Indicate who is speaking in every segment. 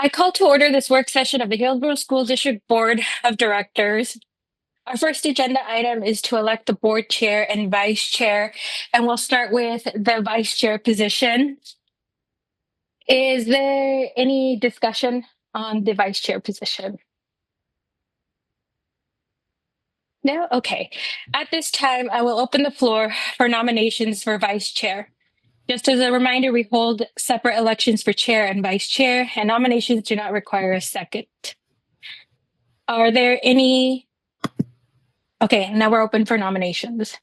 Speaker 1: I call to order this work session of the Hillsboro School District Board of Directors. Our first agenda item is to elect the board chair and vice chair, and we'll start with the vice chair position. Is there any discussion on the vice chair position? No? Okay. At this time, I will open the floor for nominations for vice chair. Just as a reminder, we hold separate elections for chair and vice chair, and nominations do not require a second. Are there any? Okay, now we're open for nominations.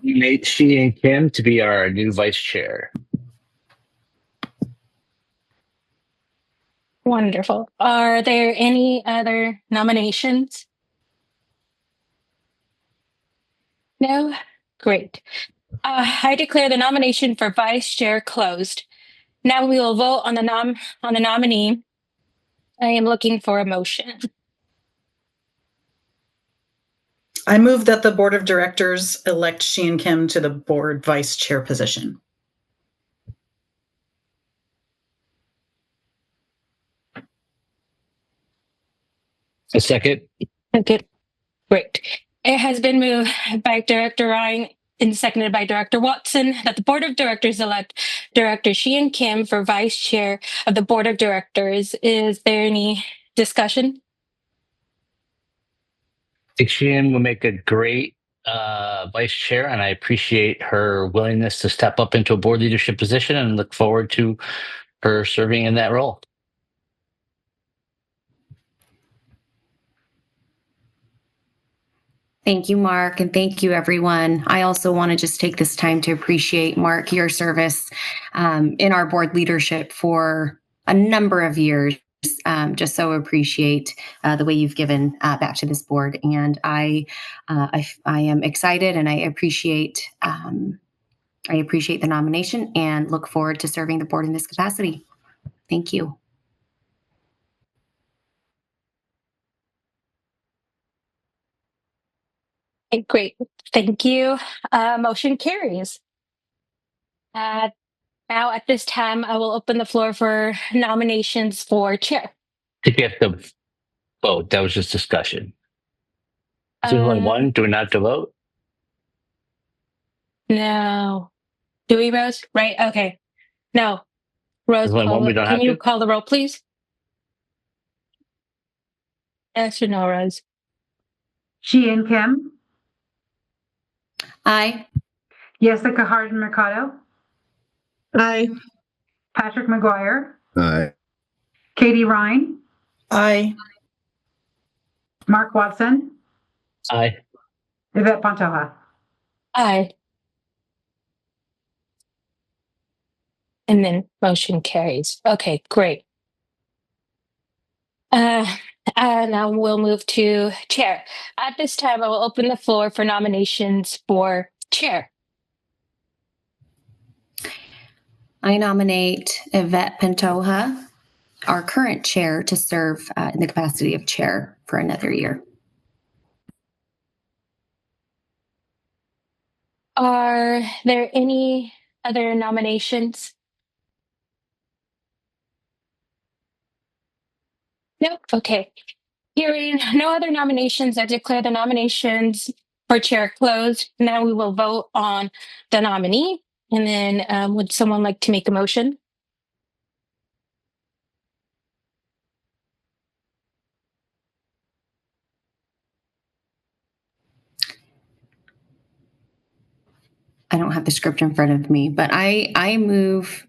Speaker 2: Nominate Sheehan Kim to be our new vice chair.
Speaker 1: Wonderful. Are there any other nominations? No? Great. I declare the nomination for vice chair closed. Now we will vote on the nominee. I am looking for a motion.
Speaker 3: I move that the board of directors elect Sheehan Kim to the board vice chair position.
Speaker 2: A second.
Speaker 1: Okay, great. It has been moved by Director Ryan and seconded by Director Watson that the board of directors elect Director Sheehan Kim for vice chair of the board of directors. Is there any discussion?
Speaker 2: I think Sheehan will make a great vice chair, and I appreciate her willingness to step up into a board leadership position and look forward to her serving in that role.
Speaker 4: Thank you, Mark, and thank you, everyone. I also want to just take this time to appreciate, Mark, your service in our board leadership for a number of years. Just so appreciate the way you've given back to this board, and I am excited, and I appreciate the nomination, and look forward to serving the board in this capacity. Thank you.
Speaker 1: Okay, great. Thank you. Motion carries. Now, at this time, I will open the floor for nominations for chair.
Speaker 2: I think we have to vote. That was just discussion. Is there only one? Do we not have to vote?
Speaker 1: No. Do we, Rose? Right? Okay. No. Rose,
Speaker 2: There's only one we don't
Speaker 1: can
Speaker 2: have
Speaker 1: you
Speaker 2: to?
Speaker 1: call the roll, please? Yes or no, Rose?
Speaker 5: Sheehan Kim,
Speaker 4: Aye.
Speaker 5: Jessica Harden Mercado,
Speaker 6: Aye.
Speaker 5: Patrick McGuire,
Speaker 6: Aye.
Speaker 5: Katie Ryan,
Speaker 3: Aye.
Speaker 5: Mark Watson,
Speaker 2: Aye.
Speaker 5: Yvette Pantoja.
Speaker 1: Aye. And then motion carries. Okay, great. Now we'll move to chair. At this time, I will open the floor for nominations for chair.
Speaker 4: I nominate Yvette Pantoja, our current chair, to serve in the capacity of chair for another year.
Speaker 1: Are there any other nominations? No? Okay. Hearing no other nominations, I declare the nominations for chair closed. Now we will vote on the nominee. And then would someone like to make a motion?
Speaker 4: I don't have the script in front of me, but I move.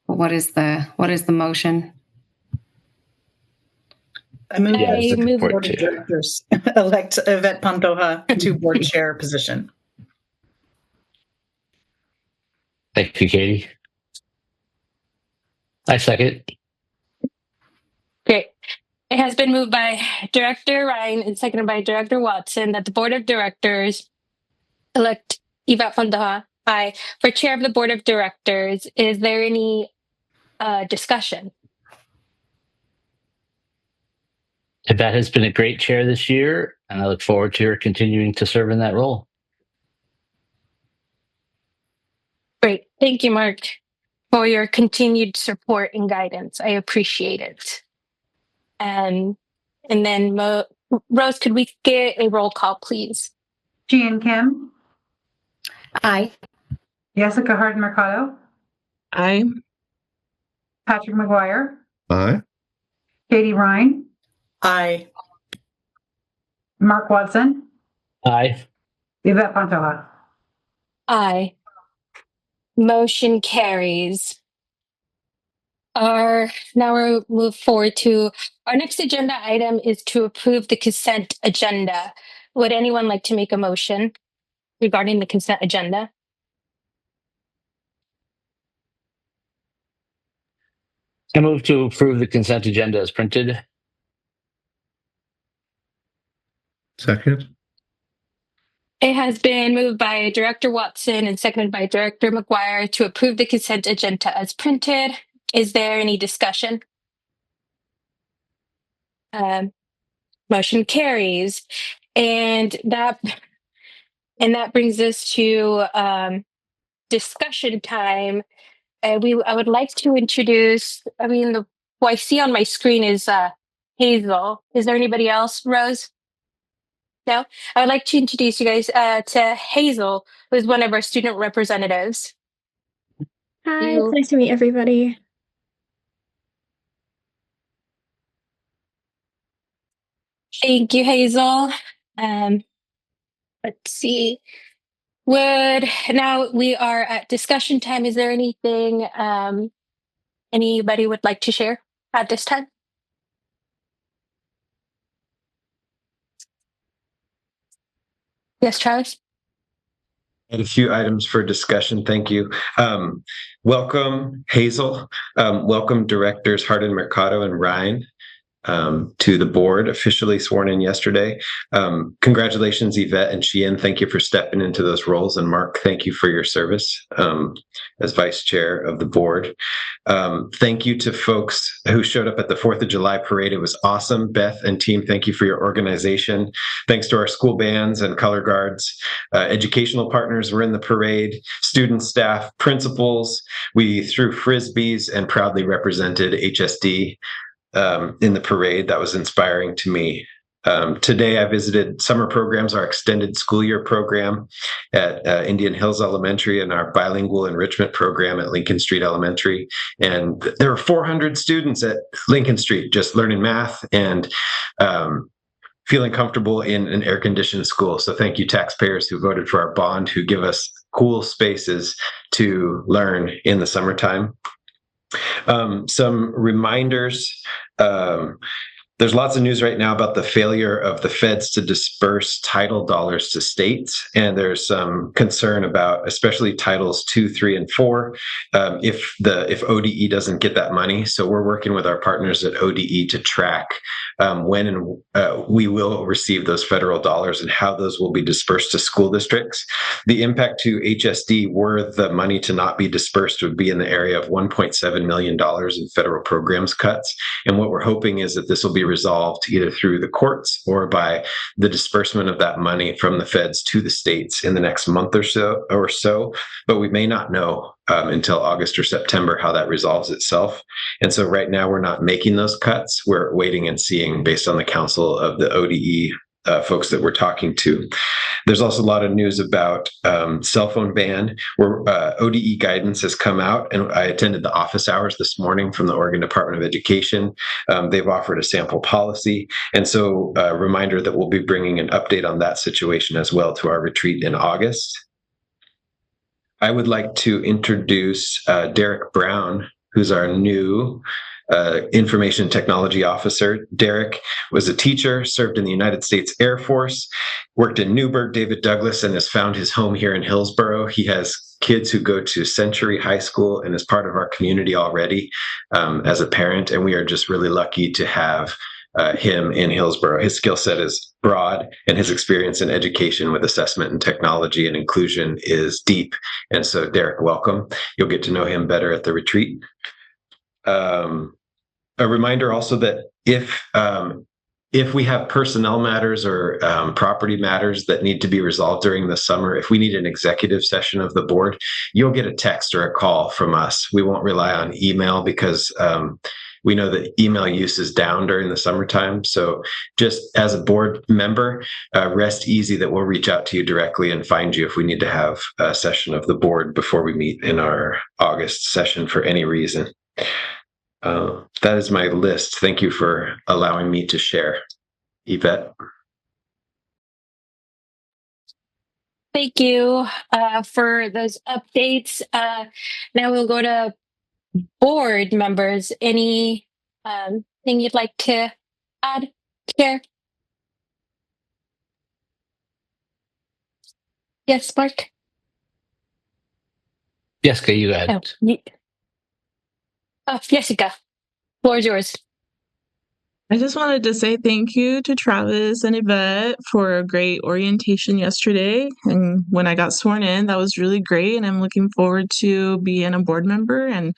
Speaker 4: What is the motion?
Speaker 3: I move that
Speaker 1: I
Speaker 3: the
Speaker 1: move
Speaker 3: board of directors elect Yvette Pantoja to board chair position.
Speaker 2: Thank you, Katie. I second.
Speaker 1: Great. It has been moved by Director Ryan and seconded by Director Watson that the board of directors elect Yvette Pantoja for chair of the board of directors. Is there any discussion?
Speaker 2: Yvette has been a great chair this year, and I look forward to her continuing to serve in that role.
Speaker 1: Great. Thank you, Mark. for your continued support and guidance. I appreciate it. And then Rose, could we get a roll call, please?
Speaker 5: Jean Kim,
Speaker 4: Aye.
Speaker 5: Jessica Harden Mercado,
Speaker 6: Aye.
Speaker 5: Patrick McGuire,
Speaker 7: Aye.
Speaker 5: Katie Ryan,
Speaker 3: Aye.
Speaker 5: Mark Watson,
Speaker 2: Aye.
Speaker 5: Yvette Pantoja.
Speaker 1: Aye. Motion carries. Now we'll move forward to our next agenda item is to approve the consent agenda. Would anyone like to make a motion regarding the consent agenda?
Speaker 2: I move to approve the consent agenda as printed.
Speaker 7: Second.
Speaker 1: It has been moved by Director Watson and seconded by Director McGuire to approve the consent agenda as printed. Is there any discussion? Motion carries. And that brings us to discussion time. I would like to introduce, who I see on my screen is Hazel. Is there anybody else, Rose? No? I would like to introduce you guys to Hazel, who is one of our student representatives.
Speaker 8: Hi, it's nice to meet everybody.
Speaker 1: Thank you, Hazel. Let's see. Now we are at discussion time. Is there anything anybody would like to share at this time? Yes, Charles?
Speaker 9: And a few items for discussion. Thank you. Welcome, Hazel. Welcome, Directors Hardin Mercado and Ryan. To the board, officially sworn in yesterday. Congratulations, Yvette and Sheehan. Thank you for stepping into those roles. And Mark, thank you for your service as vice chair of the board. Thank you to folks who showed up at the 4th of July parade. It was awesome. Beth and team, thank you for your organization. Thanks to our school bands and color guards. Educational partners were in the parade, student, staff, principals. We threw Frisbees and proudly represented HSD in the parade. That was inspiring to me. Today I visited summer programs, our extended school year program at Indian Hills Elementary and our bilingual enrichment program at Lincoln Street Elementary. And there were 400 students at Lincoln Street just learning math and feeling comfortable in an air-conditioned school. So thank you, taxpayers who voted for our bond, who give us cool spaces to learn in the summertime. Some reminders. There's lots of news right now about the failure of the feds to disperse title dollars to states. And there's some concern about especially titles 2, 3, and 4 if ODE doesn't get that money. So we're working with our partners at ODE to track when we will receive those federal dollars and how those will be dispersed to school districts. The impact to HSD were the money to not be dispersed would be in the area of $1.7 million in federal programs cuts. And what we're hoping is that this will be resolved either through the courts or by the disbursement of that money from the feds to the states in the next month or so. But we may not know until August or September how that resolves itself. And so right now we're not making those cuts. We're waiting and seeing based on the counsel of the ODE folks that we're talking to. There's also a lot of news about cell phone ban, where ODE guidance has come out, and I attended the office hours this morning from the Oregon Department of Education. They've offered a sample policy, and so a reminder that we'll be bringing an update on that situation as well to our retreat in August. I would like to introduce Derek Brown, who's our new information technology officer. Derek was a teacher, served in the United States Air Force, worked in Newburgh, David Douglas, and has found his home here in Hillsboro. He has kids who go to Century High School and is part of our community already as a parent, and we are just really lucky to have him in Hillsboro. His skill set is broad, and his experience in education with assessment and technology and inclusion is deep. And so, Derek, welcome. You'll get to know him better at the retreat. A reminder also that if if we have personnel matters or property matters that need to be resolved during the summer, if we need an executive session of the board, you'll get a text or a call from us. We won't rely on email because we know that email use is down during the summertime. So just as a board member, rest easy that we'll reach out to you directly and find you if we need to have a session of the board before we meet in our August session for any reason. That is my list. Thank you for allowing me to share. Yvette?
Speaker 1: Thank you for those updates. Now we'll go to board members. Any thing you'd like to add, Chair? Yes, Mark?
Speaker 2: Jessica, you go ahead.
Speaker 1: Jessica, floor is yours.
Speaker 6: I just wanted to say thank you to Travis and Yvette for a great orientation yesterday. And when I got sworn in, that was really great. And I'm looking forward to being a board member. And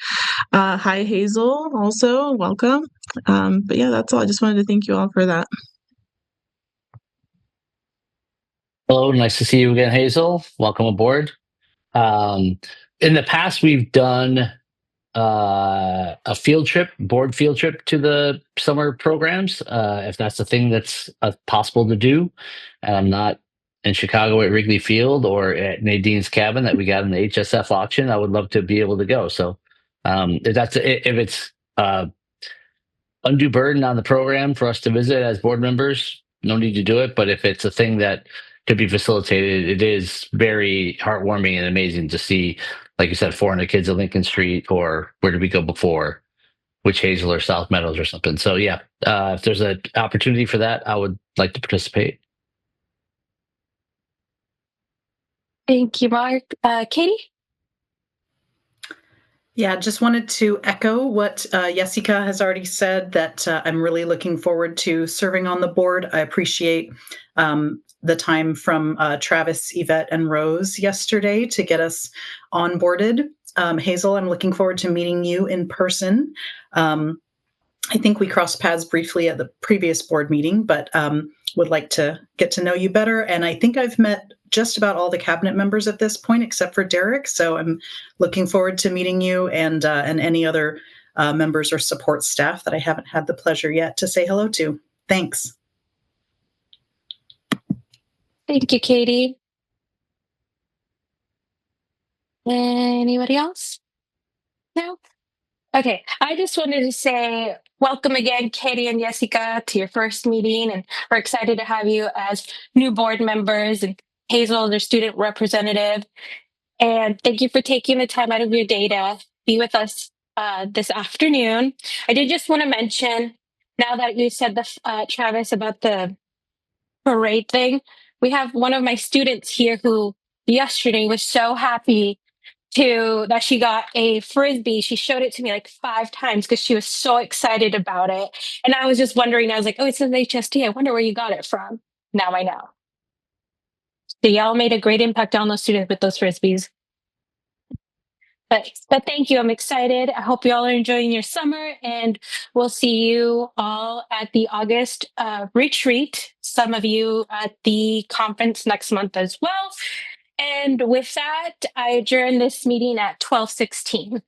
Speaker 6: hi, Hazel, also welcome. But yeah, that's all. I just wanted to thank you all for that.
Speaker 2: Hello, nice to see you again, Hazel. Welcome aboard. In the past, we've done a board field trip to the summer programs, if that's a thing that's possible to do. And I'm not in Chicago at Wrigley Field or at Nadine's cabin that we got in the HSF auction. I would love to be able to go. So if it's undue burden on the program for us to visit as board members, no need to do it. But if it's a thing that could be facilitated, it is very heartwarming and amazing to see, like you said, 400 kids at Lincoln Street, or where did we go before? Witch Hazel or South Meadows or something. So yeah, if there's an opportunity for that, I would like to participate.
Speaker 1: Thank you, Mark. Katie?
Speaker 3: Yeah, just wanted to echo what Jessica has already said, that I'm really looking forward to serving on the board. I appreciate the time from Travis, Yvette, and Rose yesterday to get us onboarded. Hazel, I'm looking forward to meeting you in person. I think we crossed paths briefly at the previous board meeting, but would like to get to know you better. And I think I've met just about all the cabinet members at this point, except for Derek. So I'm looking forward to meeting you and any other members or support staff that I haven't had the pleasure yet to say hello to. Thanks.
Speaker 1: Thank you, Katie. Anybody else? No? Okay, I just wanted to say welcome again, Katie and Jessica, to your first meeting, and we're excited to have you as new board members, and Hazel, their student representative. And thank you for taking the time out of your day to be with us this afternoon. I did just want to mention, now that you said Travis, about the parade thing, we have one of my students here who yesterday was so happy that she got a Frisbee. She showed it to me like 5 times because she was so excited about it. And I was just wondering, I was like, oh, it says HST. I wonder where you got it from. Now I know. So y'all made a great impact on those students with those Frisbees. But thank you. I'm excited. I hope you all are enjoying your summer, and we'll see you all at the August retreat. Some of you at the conference next month as well. And with that, I adjourn this meeting at 12:16.